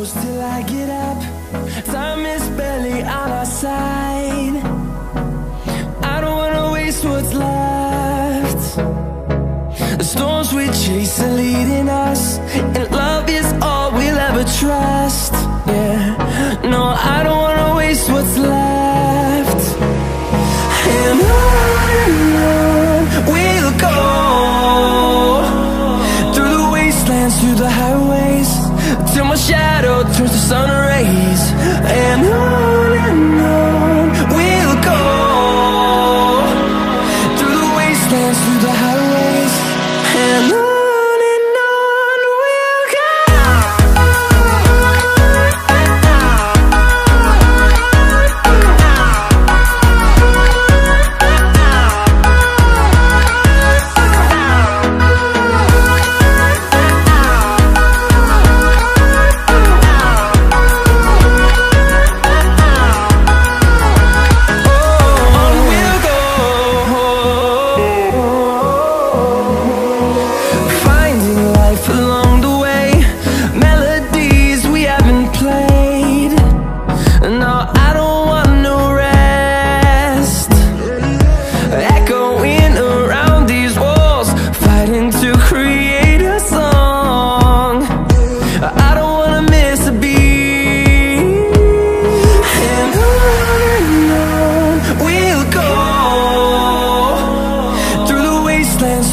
close till I get up. Time is barely on our side. I don't wanna waste what's left. The storms we chase are leading us, and love is all we'll ever trust. Yeah, no, I don't wanna waste what's left. And on we'll go, through the wastelands, through the highways, till my shadow turns to sun rays. And on we'll go, through the wastelands, through the highways, and on we'll go.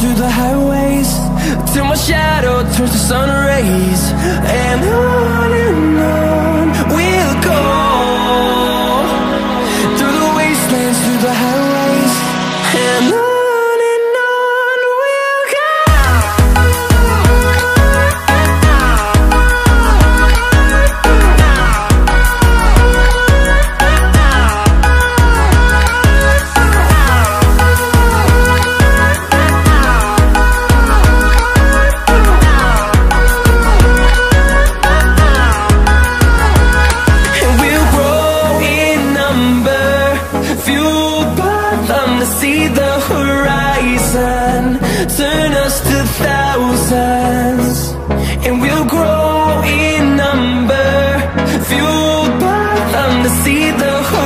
Through the highways, till my shadow turns to sun rays. And on we'll go, through the wastelands, through the highways, and on we'll go. See the horizon, turn us to thousands, and we'll grow in number, fueled by them to see the horizon.